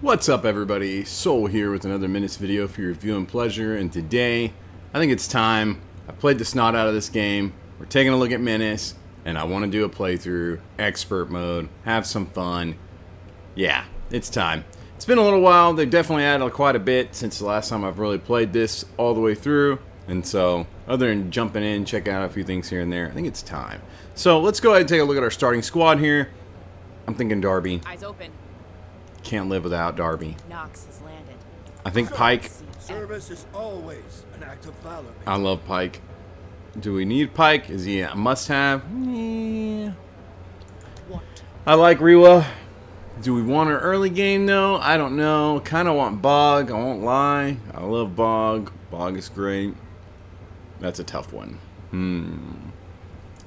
What's up, everybody? Soul here with another MENACE video for your viewing pleasure, and today I think it's time. I played the snot out of this game. We're taking a look at MENACE, and I want to do a playthrough, expert mode, have some fun. Yeah, it's time. It's been a little while. They've definitely added quite a bit since the last time I've really played this all the way through, and so other than jumping in, checking out a few things here and there, I think it's time. So let's go ahead and take a look at our starting squad here. I'm thinking Darby. Eyes open. Can't live without Darby. Knox has landed. I think Pike. Service is always an act of valor. I love Pike. Do we need Pike? Is he a must-have? Yeah. What? I like Rewa. Do we want an early game though? I don't know. Kind of want Bog. I won't lie. I love Bog. Bog is great. That's a tough one.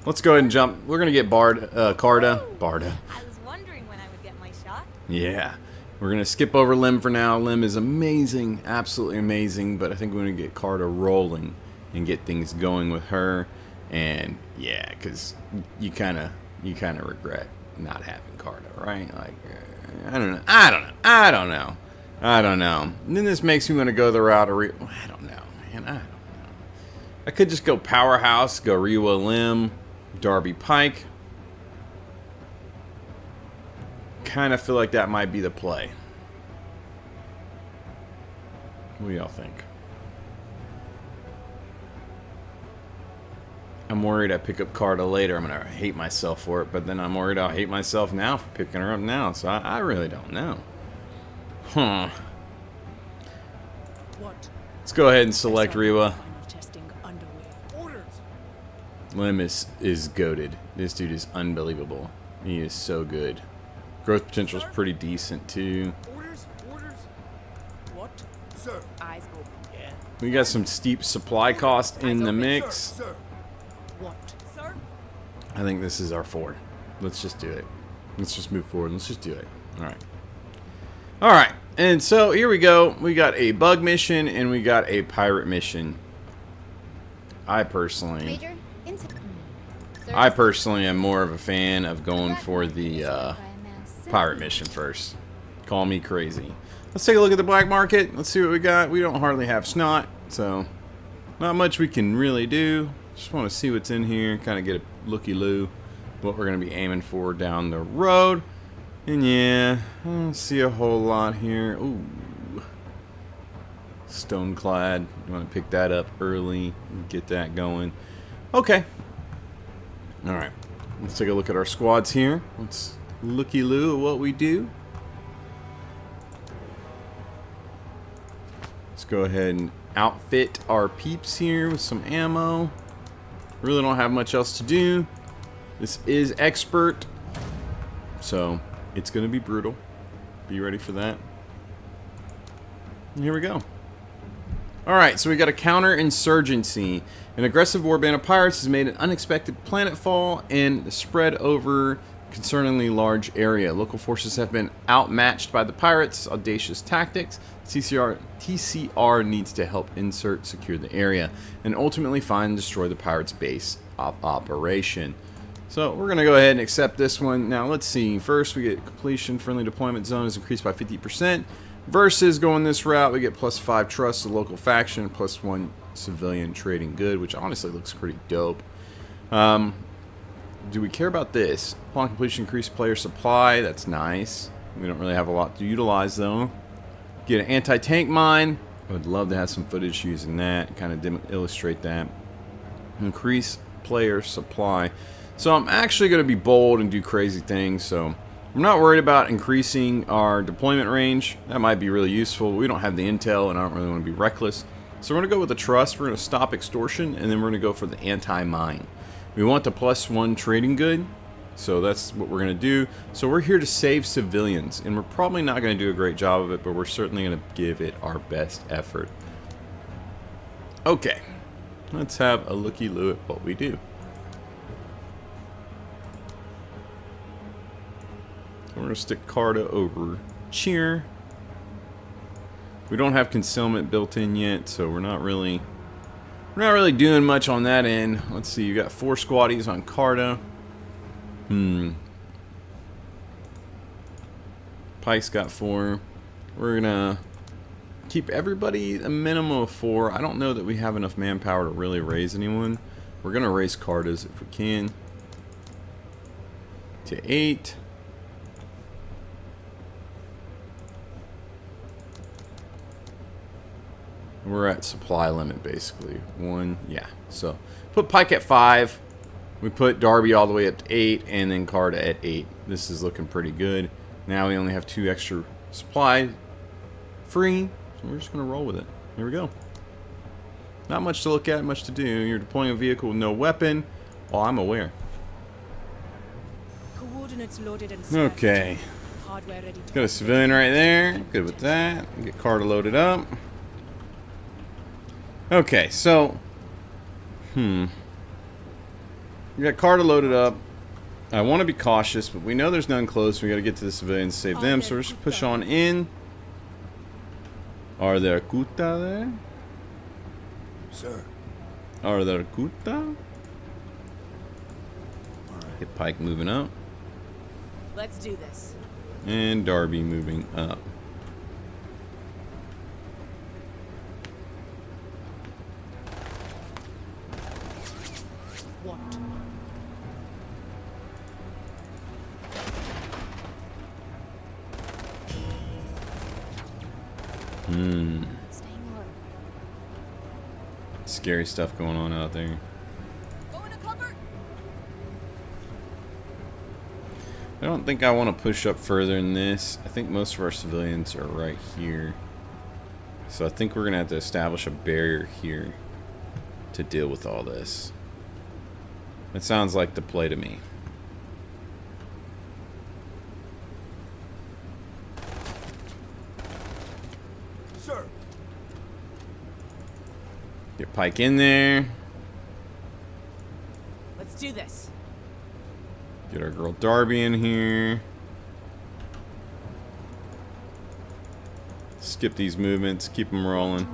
Let's go ahead and jump. We're gonna get Carda. Barda. I was wondering when I would get my shot. Yeah. We're going to skip over Lim for now. Lim is amazing, absolutely amazing, but I think we're going to get Carter rolling and get things going with her. And yeah, because you kind of regret not having Carter, right? Like, I don't know. And then this makes me want to go the route of I don't know, man. I don't know. I could just go Powerhouse, go Rewa Lim, Darby Pike. Kind of feel like that might be the play. What do y'all think? I'm worried I pick up Carta later. I'm gonna hate myself for it, but then I'm worried I'll hate myself now for picking her up now. So I really don't know. Huh. What? Let's go ahead and select Rewa. Testing underway. Orders. Lim is goated. This dude is unbelievable. He is so good. Growth potential is pretty decent too. Orders. What? Sir. Eyes open. Yeah. We got some steep supply cost in the mix. Sir. What? Sir? I think this is our 4. Let's just do it. Let's just move forward. Let's just do it. Alright. Alright. And so here we go. We got a bug mission and we got a pirate mission. I personally am more of a fan of going for the pirate mission first. Call me crazy. Let's take a look at the black market. Let's see what we got. We don't hardly have snot, so not much we can really do. Just want to see what's in here, kind of get a looky-loo, what we're going to be aiming for down the road. And yeah, I don't see a whole lot here. Ooh, Stoneclad. You want to pick that up early and get that going. Okay. All right. Let's take a look at our squads here. Let's looky-loo at what we do. Let's go ahead and outfit our peeps here with some ammo. Really don't have much else to do. This is expert, so it's going to be brutal. Be ready for that. And here we go. Alright, so we got a Counterinsurgency. An aggressive warband of pirates has made an unexpected planetfall and spread over concerningly large area. Local forces have been outmatched by the pirates' audacious tactics. TCR needs to help insert, secure the area, and ultimately find and destroy the pirates' base of operation. So we're going to go ahead and accept this one. Now let's see. First we get completion. Friendly deployment zone is increased by 50%. Versus going this route, we get +5 trust to local faction, +1 civilian trading good, which honestly looks pretty dope. Do we care about this? Upon completion, increase player supply. That's nice. We don't really have a lot to utilize though. Get an anti-tank mine. I would love to have some footage using that. Kind of illustrate that. Increase player supply. So I'm actually going to be bold and do crazy things. So I'm not worried about increasing our deployment range. That might be really useful. We don't have the intel and I don't really want to be reckless. So we're going to go with the trust. We're going to stop extortion and then we're going to go for the anti-mine. We want the +1 trading good. So that's what we're going to do. So we're here to save civilians. And we're probably not going to do a great job of it, but we're certainly going to give it our best effort. Okay. Let's have a looky-loo at what we do. So we're going to stick Carta over Cheer. We don't have concealment built in yet, so we're not really doing much on that end. Let's see, you got 4 squaddies on Carta. Pike's got 4. We're gonna keep everybody a minimum of 4. I don't know that we have enough manpower to really raise anyone. We're gonna raise Cartas if we can. To 8. We're at supply limit basically. 1, yeah. So put Pike at 5. We put Darby all the way up to 8, and then Carta at 8. This is looking pretty good. Now we only have 2 extra supply free, so we're just gonna roll with it. Here we go. Not much to look at, much to do. You're deploying a vehicle with no weapon. Well, I'm aware. Coordinates loaded and scanned. Okay. Hardware ready to Got a civilian right there. Good with that. Get Carta loaded up. Okay, so we got Carta loaded up. I want to be cautious, but we know there's none close. We got to get to the civilians to save them, so we're just push on in. Are there Kuta there? Sir. Are there Kuta? Get Pike moving up. Let's do this. And Darby moving up. What? Staying low. Scary stuff going on out there. Going to cover. I don't think I want to push up further than this. I think most of our civilians are right here. So I think we're going to have to establish a barrier here to deal with all this. It sounds like the play to me. Sir. Get Pike in there. Let's do this. Get our girl Darby in here. Skip these movements. Keep them rolling.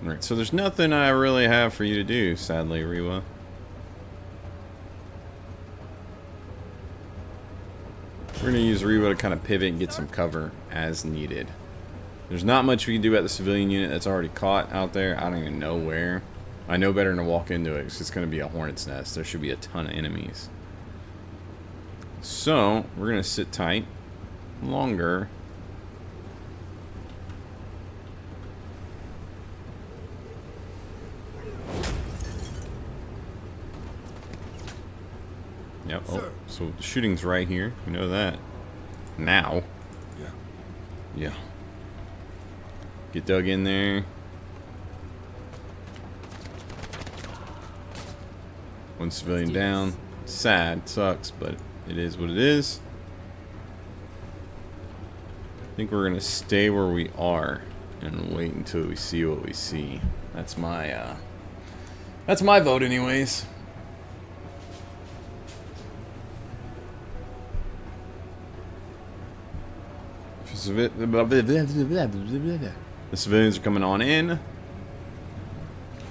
Alright, so there's nothing I really have for you to do, sadly, Rewa. We're going to use Rewa to kind of pivot and get some cover as needed. There's not much we can do at the civilian unit that's already caught out there. I don't even know where. I know better than to walk into it because it's going to be a hornet's nest. There should be a ton of enemies. So, we're going to sit tight longer. Yep. Oh, so the shooting's right here. We know that. Now. Yeah. Yeah. Get dug in there. One civilian down. Sad. Sucks, but it is what it is. I think we're going to stay where we are and wait until we see what we see. That's my vote anyways. The civilians are coming on in.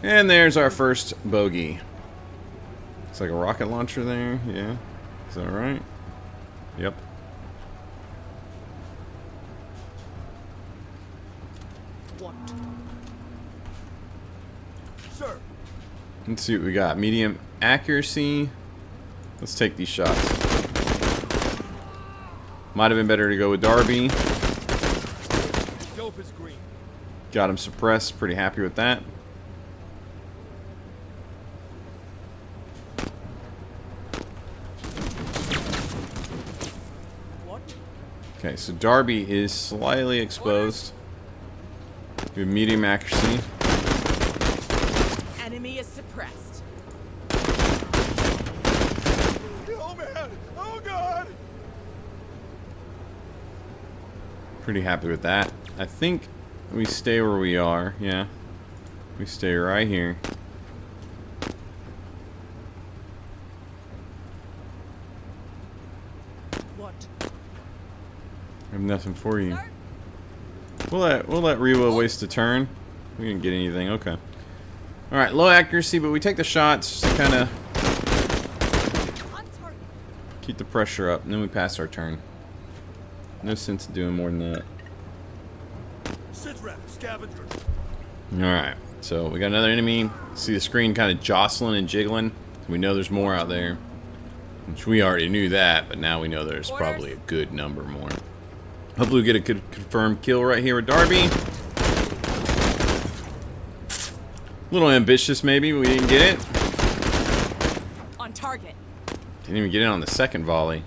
And there's our first bogey. It's like a rocket launcher there. Yeah. Is that right? Yep. What? Sir. Let's see what we got. Medium accuracy. Let's take these shots. Might have been better to go with Darby. Dope is green. Got him suppressed. Pretty happy with that. What? Okay, so Darby is slightly exposed. We have medium accuracy. Enemy is suppressed. Oh man! Oh god! Pretty happy with that. I think we stay where we are. Yeah. We stay right here. What? I have nothing for you. We'll let Rewa waste a turn. We didn't get anything. Okay. All right, low accuracy, but we take the shots to kind of keep the pressure up, and then we pass our turn. No sense in doing more than that. Sitrep, scavenger. Alright, so we got another enemy. See the screen kind of jostling and jiggling. We know there's more out there. Which we already knew that, but now we know there's probably a good number more. Hopefully we get a good confirmed kill right here with Darby. A little ambitious maybe, but we didn't get it. On target. Didn't even get it on the second volley.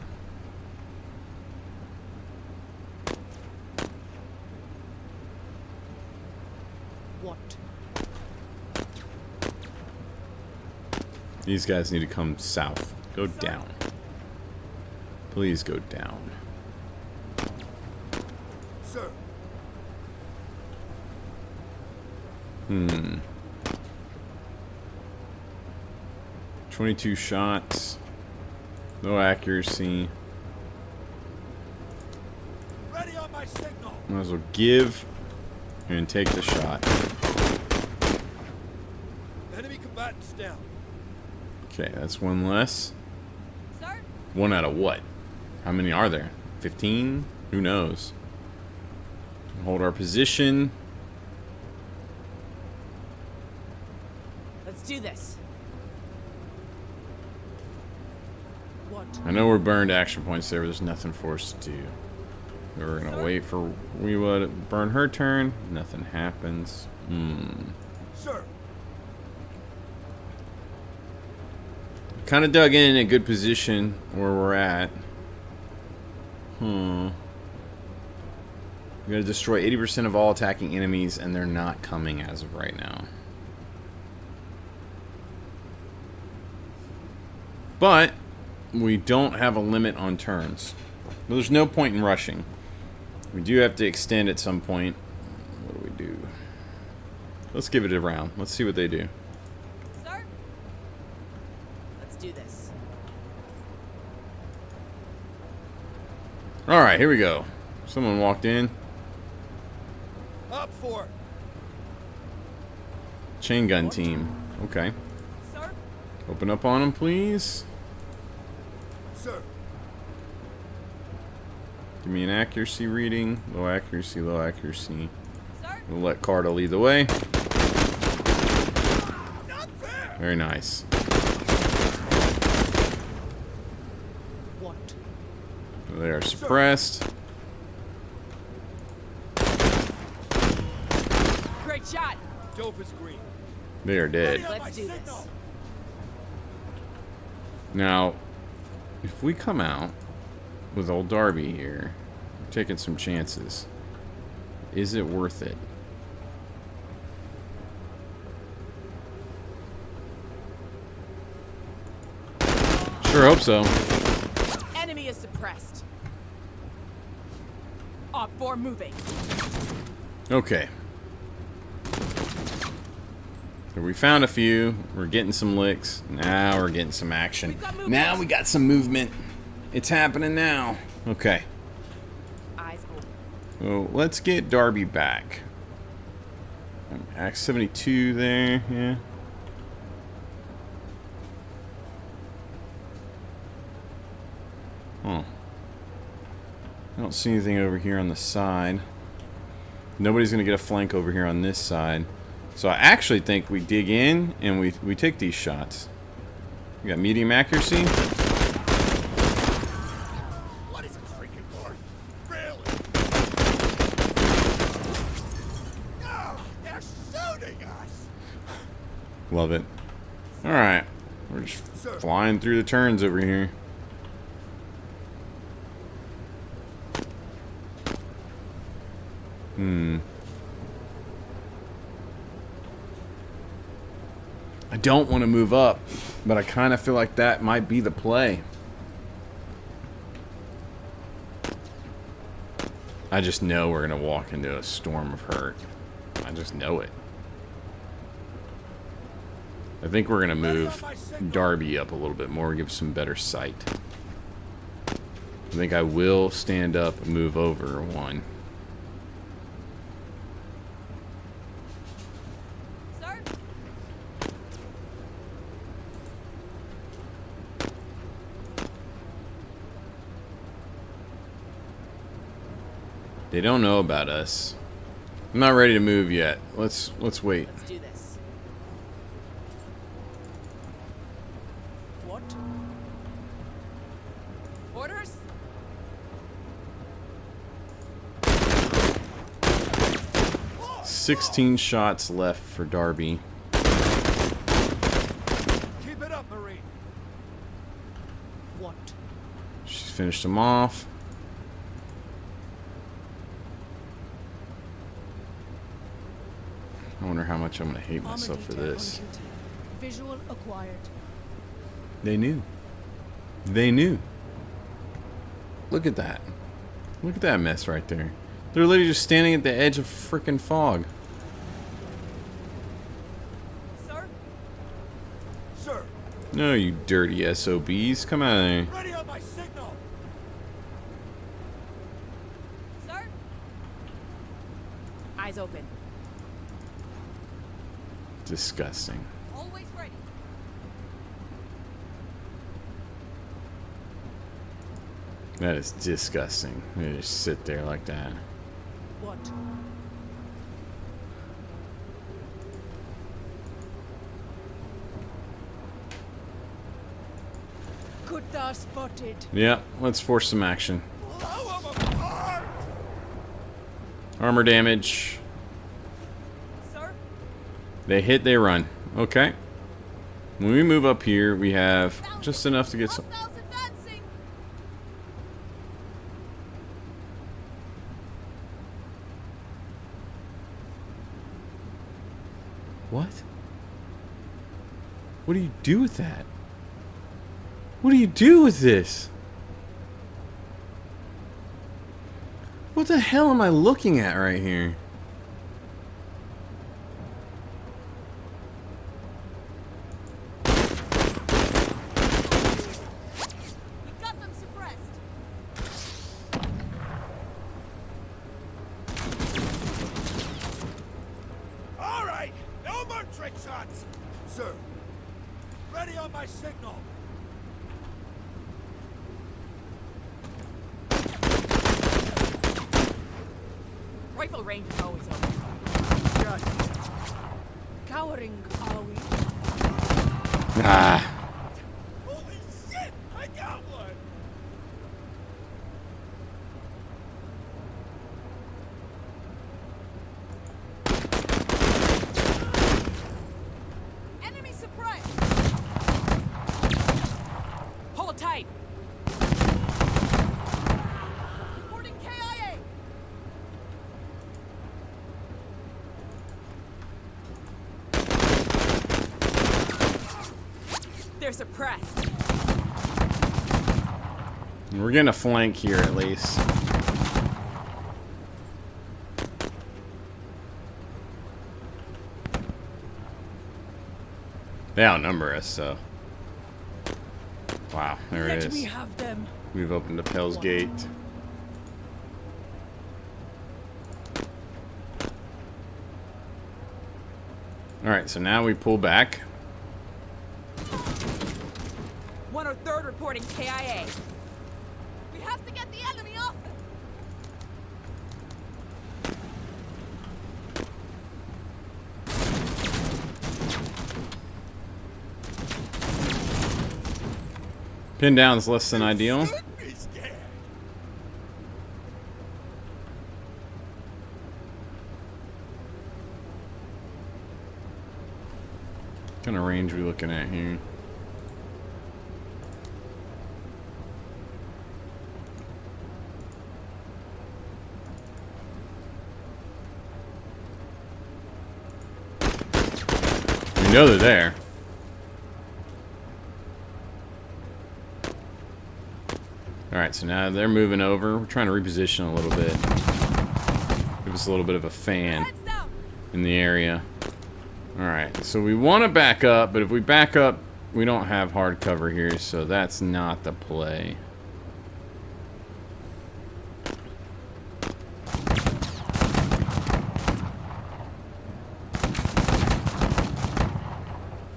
What? These guys need to come south. Go down. Please go down. Sir. 22 shots. No accuracy. Ready on my signal. Might as well give and take the shot. Enemy combatants down. Okay, that's one less. Sir? One out of what? How many are there? 15? Who knows? Hold our position. Let's do this. What? I know we're burned action points there, but there's nothing for us to do. We're gonna wait for Weewa to burn her turn. Nothing happens. Sir. Kind of dug in a good position where we're at. We gotta destroy 80% of all attacking enemies, and they're not coming as of right now. But we don't have a limit on turns. There's no point in rushing. We do have to extend at some point. What do we do? Let's give it a round. Let's see what they do. Sir? Let's do this. Alright, here we go. Someone walked in. Up for it. Chain gun team. Okay. Sir? Open up on them, please. Sir. Give me an accuracy reading. Low accuracy, low accuracy. Sir? We'll let Carta lead the way. Not there. Very nice. What? They are suppressed. Great shot. Dope is green. They are dead. Ready on my Let's do signal. this. Now, if we come out with old Darby here, we're taking some chances. Is it worth it? Sure hope so. Enemy is suppressed. Op 4 moving. Okay. So we found a few. We're getting some licks. Now we're getting some action. We've got movement. Now we got some movement. It's happening now. Okay. Eyes open. So let's get Darby back. Act 72 there. Yeah. Oh. I don't see anything over here on the side. Nobody's going to get a flank over here on this side. So I actually think we dig in and we take these shots. We got medium accuracy. What is it freaking for? Really? No, they're shooting us. Love it. Alright. We're just flying through the turns over here. I don't want to move up, but I kind of feel like that might be the play. I just know we're going to walk into a storm of hurt. I just know it. I think we're going to move Darby up a little bit more, give some better sight. I think I will stand up and move over one. Sir? They don't know about us. I'm not ready to move yet. Let's wait. Let's do this. What? Orders? 16 shots left for Darby. Keep it up, Marine. What? She's finished him off. I wonder how much I'm gonna hate myself for this. Visual acquired. They knew. They knew. Look at that. Look at that mess right there. They're literally just standing at the edge of frickin' fog. Sir? Sir, No, you dirty SOBs. Come out of there. ready on my signal. Sir? Eyes open. Disgusting. Always ready. That is disgusting. They just sit there like that. What? Kuta spotted. Yeah, let's force some action. Blow 'em apart. Armor damage. Sir? They hit, they run. Okay. When we move up here, we have just enough to get some. Hostiles advancing. What? What do you do with that? What do you do with this? What the hell am I looking at right here? We got them suppressed. All right, no more trick shots. Sir, ready on my signal. Rifle range is always open. Cowering, are we? Ah. Holy shit, I got one. Enemy suppressed. Hold tight. Reporting KIA. They're suppressed. We're getting a flank here at least. They outnumber us, so. Wow, there it Let me is. have them. We've opened up Hell's Gate. Alright, so now we pull back. 103rd reporting KIA. We have to get the enemy off them. Pin down's less than ideal. Should be scared. What kind of range are we looking at here? We know they're there. Alright, so now they're moving over. We're trying to reposition a little bit. Give us a little bit of a fan Heads down. in the area. Alright, so we want to back up, but if we back up, we don't have hard cover here, so that's not the play.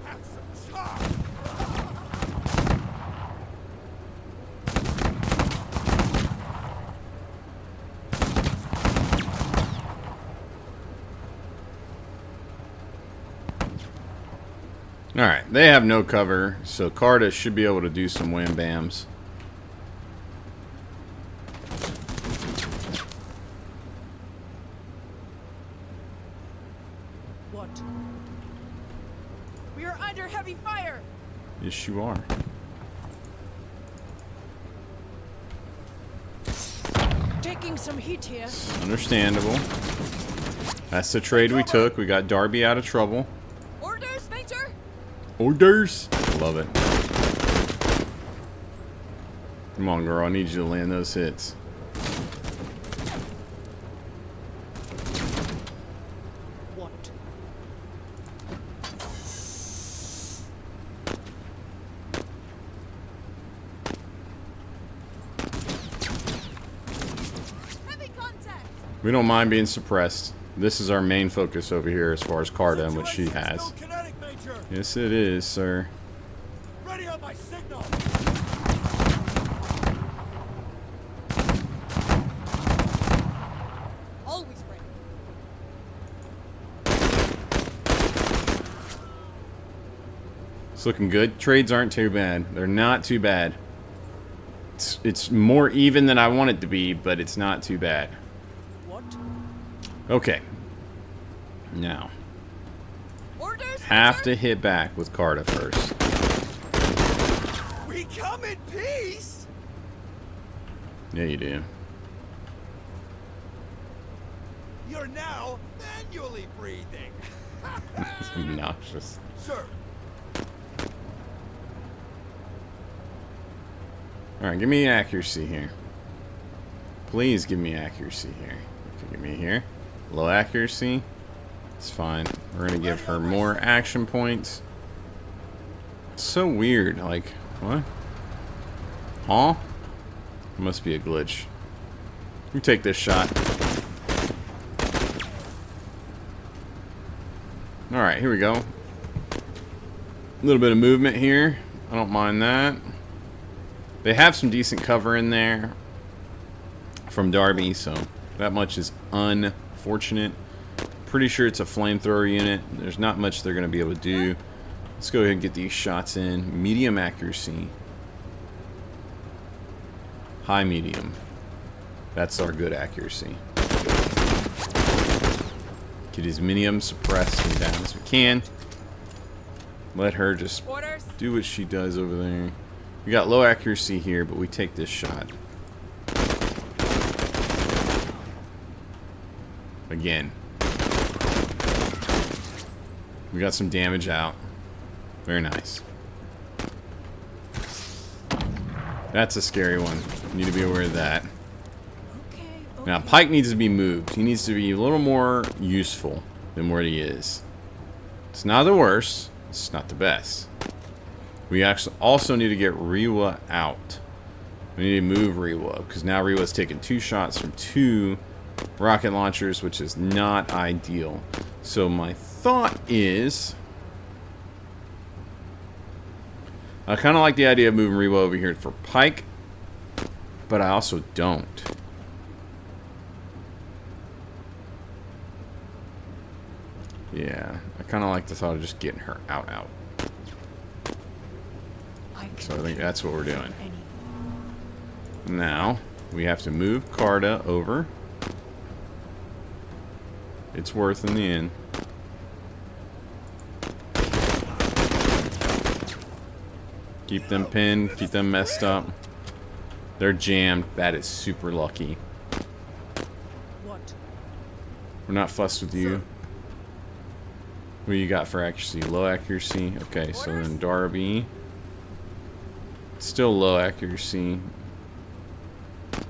Have some chop. Alright, they have no cover, so Carta should be able to do some wham bams. What? We are under heavy fire! Yes, you are. Taking some heat here. Understandable. That's the trade we took. We got Darby out of trouble. Orders, Major? Orders! Love it. Come on, girl. I need you to land those hits. What? Heavy contact! We don't mind being suppressed. This is our main focus over here as far as Carta and what she Situation's has. still kinetic, Major. Yes, it is, sir. Ready on my signal. Always ready. It's looking good. Trades aren't too bad. They're not too bad. It's more even than I want it to be, but it's not too bad. What? Okay. Now, Orders, have Major? to hit back with Carta first. We come in peace. Yeah, you do. You're now manually breathing. It's obnoxious. Sir, Alright, give me accuracy here. Please give me accuracy here. Okay, give me here. Low accuracy. It's fine. We're gonna give her more action points. It's so weird. Like, what? Huh? It must be a glitch. You take this shot. Alright, here we go. A little bit of movement here. I don't mind that. They have some decent cover in there from Darby, so that much is unfortunate. Pretty sure it's a flamethrower unit. There's not much they're going to be able to do. Let's go ahead and get these shots in. Medium accuracy. High medium. That's our good accuracy. Get as many of them suppressed and down as we can. Let her just Orders? do what she does over there. We got low accuracy here, but we take this shot. Again. We got some damage out. Very nice. That's a scary one. You need to be aware of that. Okay. Now, Pike needs to be moved. He needs to be a little more useful than what he is. It's not the worst. It's not the best. We actually also need to get Rewa out. We need to move Rewa, because now Rewa's taking 2 shots from 2 rocket launchers, which is not ideal. So my thought is, I kind of like the idea of moving Rewa over here for Pike, but I also don't. Yeah, I kind of like the thought of just getting her out. So I think that's what we're doing. Now, we have to move Carta over. It's worth in the end. Keep them pinned, keep them messed up. They're jammed. That is super lucky. What? We're not fussed with you. What do you got for accuracy? Low accuracy. Okay, so then Darby. Still low accuracy.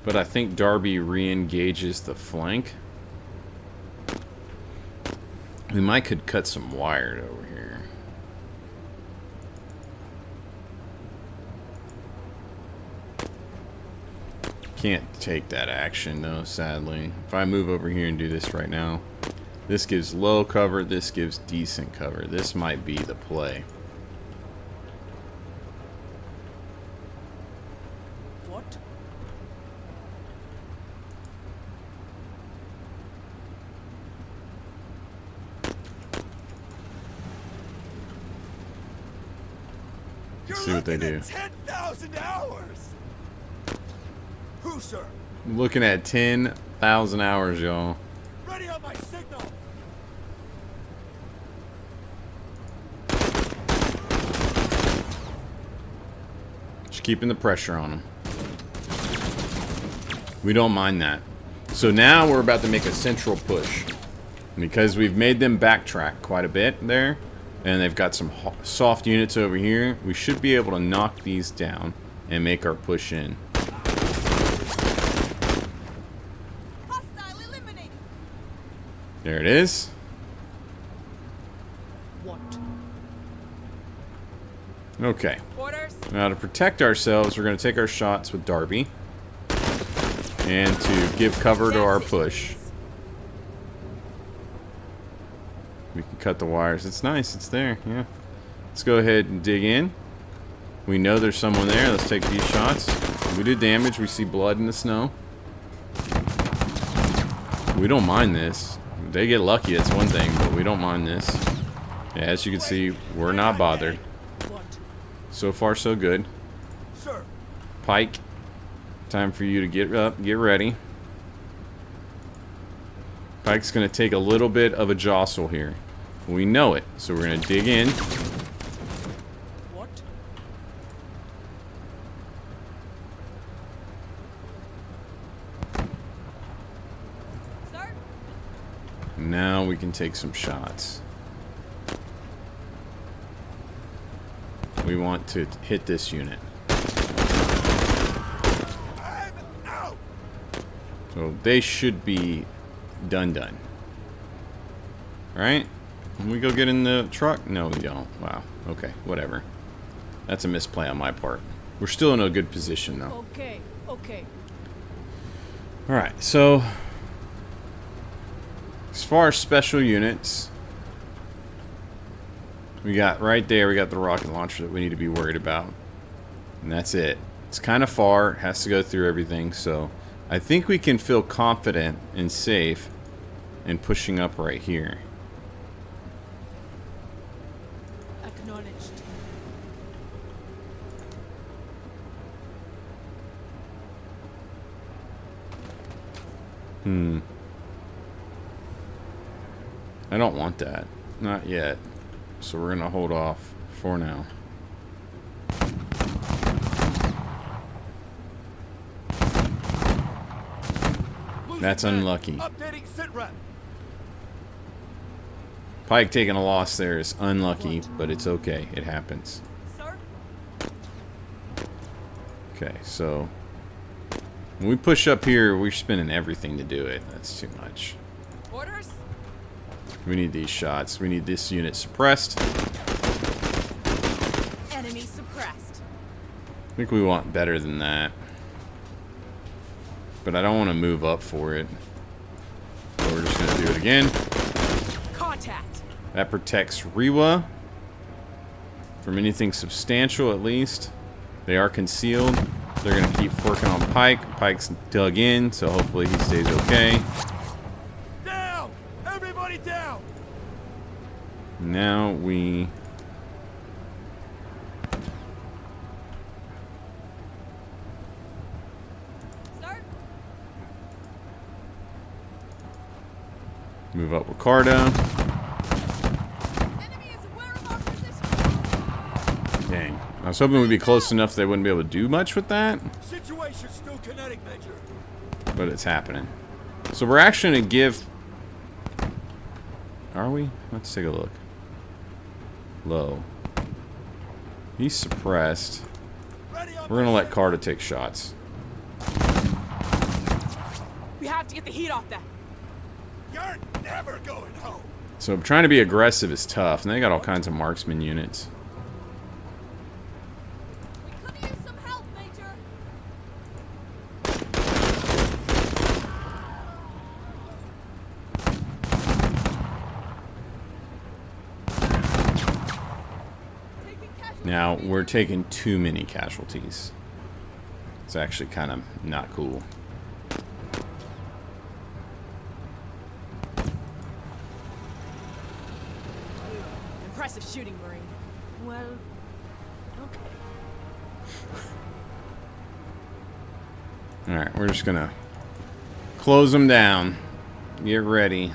But I think Darby re-engages the flank. We might could cut some wire over here. Can't take that action though, sadly. If I move over here and do this right now, this gives low cover, this gives decent cover. This might be the play. What? Let's see what they do. 10,000 hours. Who, sir? Looking at 10,000 hours, y'all. Ready on my signal. Just keeping the pressure on them. We don't mind that. So now we're about to make a central push. Because we've made them backtrack quite a bit there. And they've got some soft units over here. We should be able to knock these down and make our push in. Hostile eliminated. There it is. What? Okay. Orders. Now to protect ourselves, we're going to take our shots with Darby. And to give cover to our push. We can cut the wires. It's nice. It's there. Yeah. Let's go ahead and dig in. We know there's someone there. Let's take these shots. We do damage. We see blood in the snow. We don't mind this. If they get lucky, that's one thing, but we don't mind this. Yeah, as you can see, we're not bothered. What? So far, so good. Sir. Pike, time for you to get up, get ready. Pike's going to take a little bit of a jostle here. We know it, so we're going to dig in. What? Sir? Now we can take some shots. We want to hit this unit. I'm out. So they should be done. Alright? Can we go get in the truck? No, we don't. Wow. Okay, whatever. That's a misplay on my part. We're still in a good position, though. Okay, okay. Alright, so as far as special units, we got right there, we got the rocket launcher that we need to be worried about. And that's it. It's kind of far, it has to go through everything, so I think we can feel confident and safe in pushing up right here. Acknowledged. I don't want that. Not yet. So we're gonna hold off for now. That's unlucky. Updating sit rep. Pike taking a loss there is unlucky, but it's okay. It happens. Sir? Okay, so when we push up here, we're spending everything to do it. That's too much. Orders? We need these shots. We need this unit suppressed. Enemy suppressed. I think we want better than that. But I don't want to move up for it. So we're just going to do it again. Contact. That protects Rewa from anything substantial, at least. They are concealed. They're going to keep working on Pike. Pike's dug in, so hopefully he stays okay. Down! Everybody down! Now we... Sir? move up Ricardo. Enemy is aware of our position. Dang. I was hoping we'd be close enough they wouldn't be able to do much with that. Situation still kinetic, Major. But it's happening. So we're actually going to give... Are we? Let's take a look. Low. He's suppressed. Ready on We're going to let Carter take shots. We have to get the heat off that. You're never going home. So trying to be aggressive is tough. And they got all kinds of marksman units. We could use some help, Major. Taking casualties. Now, we're taking too many casualties. It's actually kind of not cool. Impressive shooting, Marine. Well, Alright, we're just gonna close them down. Get ready.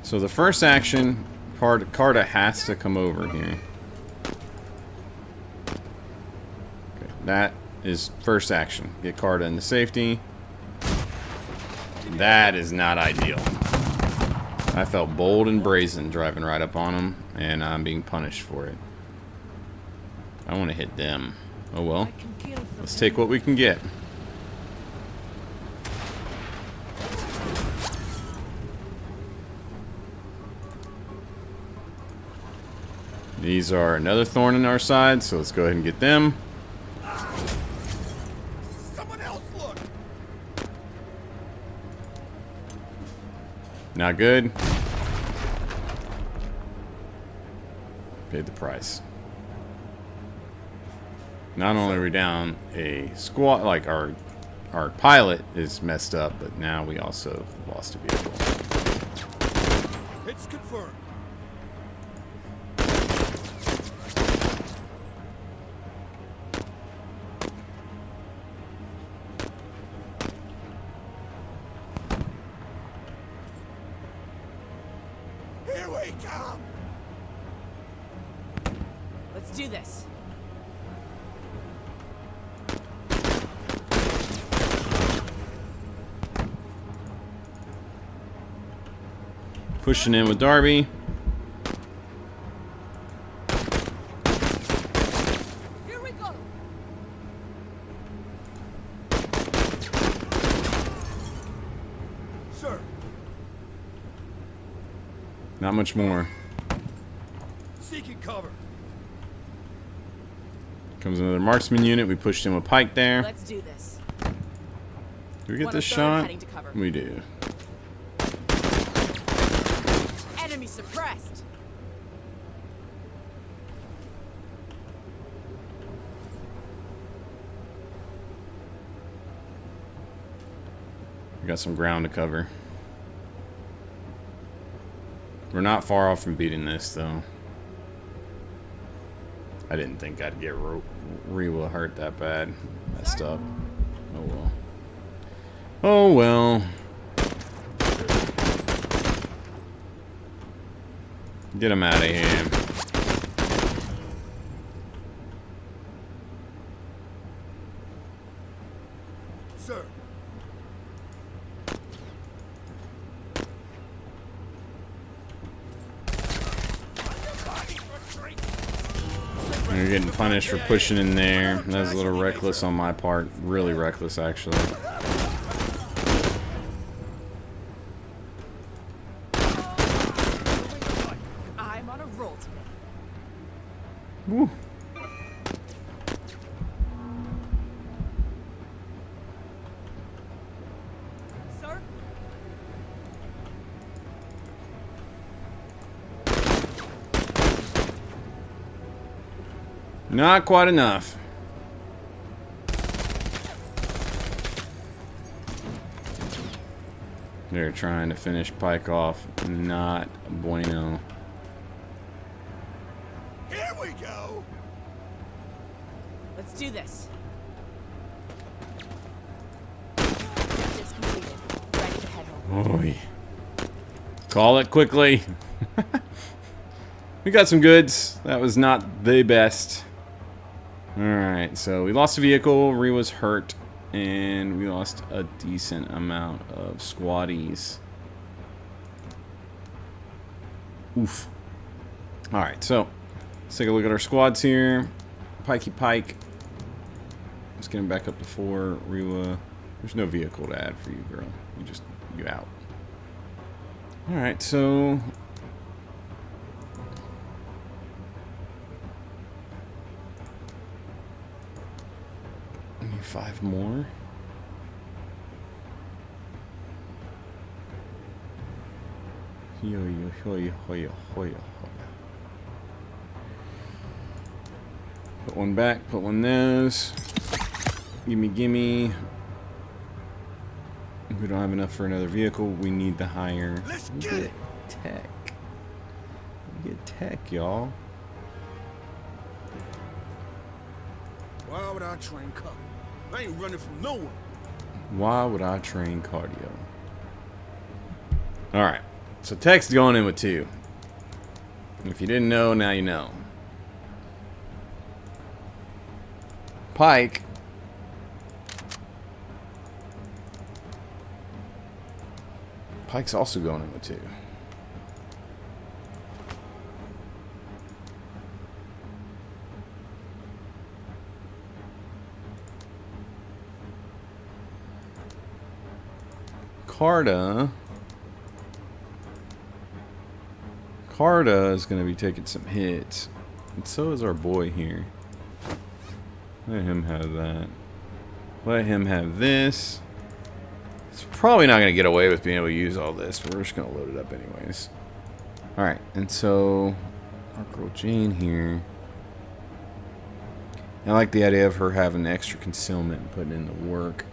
So the first action, Carta has to come over here. Okay, that is first action. Get Carta into safety. That is not ideal. I felt bold and brazen driving right up on him, and I'm being punished for it. I want to hit them. Oh well. Let's take what we can get. These are another thorn in our side, so let's go ahead and get them. Someone else look. Not good. Paid the price. Not only are we down a squad, like our pilot is messed up, but now we also lost a vehicle. It's confirmed. Here we come. Let's do this. Pushing in with Darby. Here we go. Sir, Not much more. seeking cover. Comes another marksman unit. We pushed in with Pike there. Let's do this. Do we get 103rd this shot? heading to cover. We do. Enemy suppressed. We got some ground to cover. We're not far off from beating this, though. I didn't think I'd get Rewa hurt that bad. Messed up. Oh well. Oh well. Get him out of here. Sir. You're getting punished for pushing in there. That was a little reckless on my part. Really reckless, actually. I'm on a roll today. Woo. Sir? Not quite enough. They're trying to finish Pike off. Not bueno. Here we go. Let's do this. Objectives completed. Ready to head home. Oy. Call it quickly. We got some goods. That was not the best. Alright, so we lost a vehicle. Rewa's hurt. And we lost a decent amount of squaddies. Oof. Alright, so let's take a look at our squads here. Pikey Pike. Let's get him back up to 4. Rewa. There's no vehicle to add for you, girl. You out. Alright, so I need 5 more. Put one back, put one those. Gimme. We don't have enough for another vehicle. We need the higher Let's get it. tech. Get tech, y'all. Why would I train cardio? I ain't running from no one. Why would I train cardio? Alright. So tech's going in with 2. If you didn't know, now you know. Pike. Pike's also going in with 2. Carta is going to be taking some hits. And so is our boy here. Let him have that. Let him have this. He's probably not going to get away with being able to use all this, but we're just going to load it up anyways. Alright, and so our girl Jane here. I like the idea of her having extra concealment and putting in the work.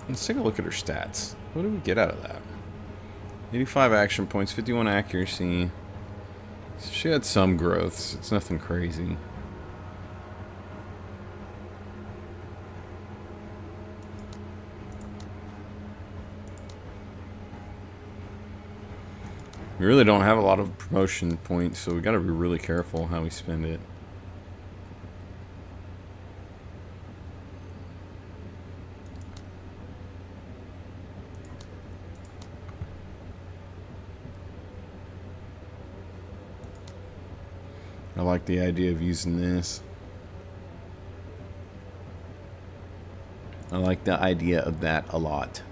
Let's take a look at her stats. What do we get out of that? 85 action points, 51 accuracy. So she had some growths. It's nothing crazy. We really don't have a lot of promotion points, so we gotta be really careful how we spend it. I like the idea of using this. I like the idea of that a lot.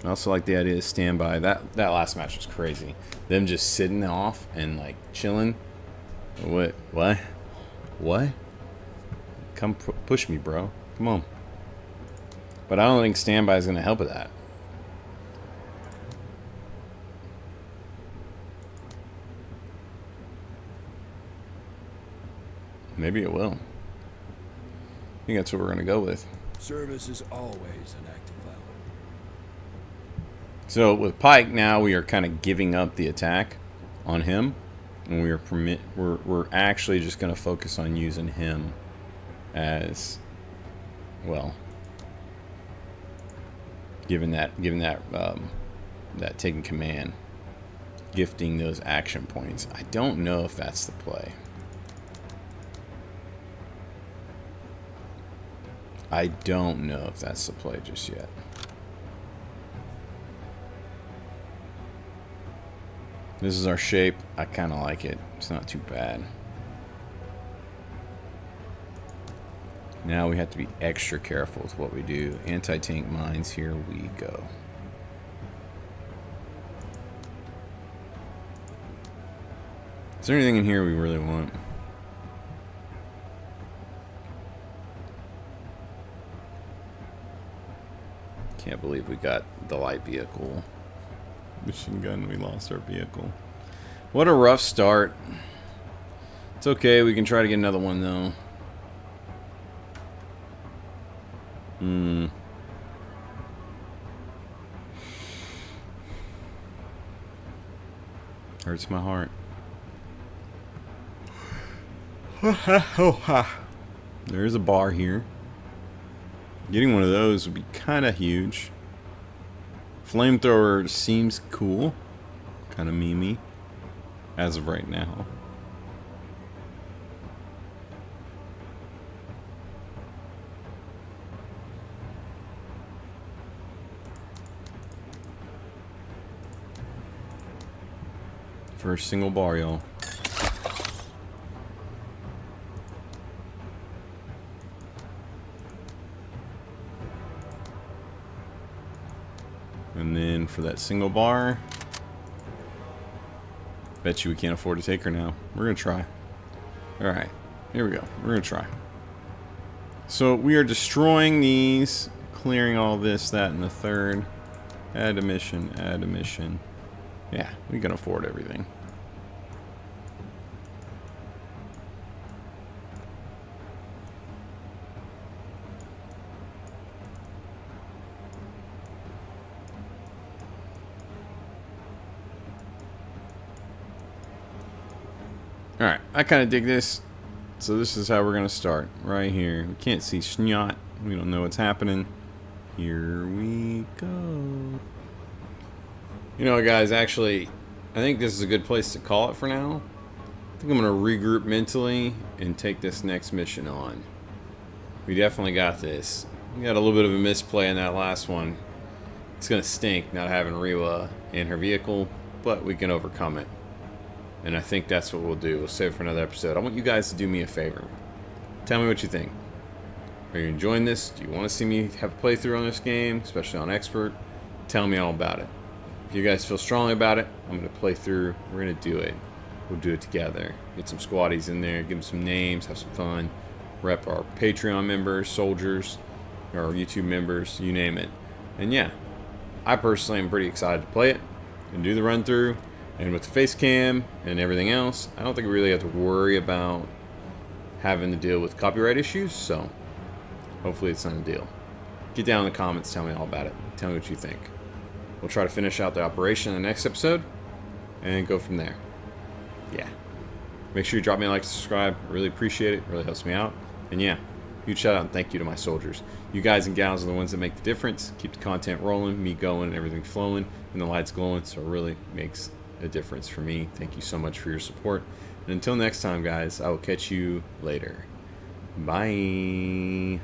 I also like the idea of standby. That last match was crazy. Them just sitting off and like chilling. What? Come push me, bro. Come on. But I don't think standby is going to help with that. Maybe it will. I think that's what we're going to go with. Service is always an active valve. So with Pike now, we are kind of giving up the attack on him, and we're actually just going to focus on using him as well. Given that taking command, gifting those action points. I don't know if that's the play. I don't know if that's the play just yet. This is our shape. I kind of like it. It's not too bad. Now we have to be extra careful with what we do. Anti-tank mines, here we go. Is there anything in here we really want? Can't believe we got the light vehicle. Machine gun, we lost our vehicle. What a rough start. It's okay, we can try to get another one though. Hurts my heart. There's a bar here. Getting one of those would be kind of huge. Flamethrower seems cool. Kind of memey. As of right now. First single bar, y'all. And then for that single bar, Bet you we can't afford to take her now. We're going to try. Alright. Here we go. We're going to try. So we are destroying these. Clearing all this, that, and the third. Add a mission. Add a mission. Yeah, we can afford everything. Alright, I kind of dig this. So this is how we're going to start. Right here. We can't see snot. We don't know what's happening. Here we go. You know, guys, actually, I think this is a good place to call it for now. I think I'm going to regroup mentally and take this next mission on. We definitely got this. We got a little bit of a misplay in that last one. It's going to stink not having Rewa in her vehicle, but we can overcome it. And I think that's what we'll do. We'll save it for another episode. I want you guys to do me a favor. Tell me what you think. Are you enjoying this? Do you want to see me have a playthrough on this game, especially on Expert? Tell me all about it. If you guys feel strongly about it, I'm going to play through. We're going to do it. We'll do it together. Get some squaddies in there, give them some names, have some fun. Rep our Patreon members, soldiers, our YouTube members, you name it. And yeah, I personally am pretty excited to play it and do the run through. And with the face cam and everything else, I don't think we really have to worry about having to deal with copyright issues, so hopefully it's not a deal. Get down in the comments, tell me all about it. Tell me what you think. We'll try to finish out the operation in the next episode and go from there. Yeah. Make sure you drop me a like, subscribe. I really appreciate it. It really helps me out. And yeah, huge shout out and thank you to my soldiers. You guys and gals are the ones that make the difference. Keep the content rolling, me going, and everything flowing, and the lights glowing, so it really makes a difference for me. Thank you so much for your support. And until next time, guys, I will catch you later. Bye.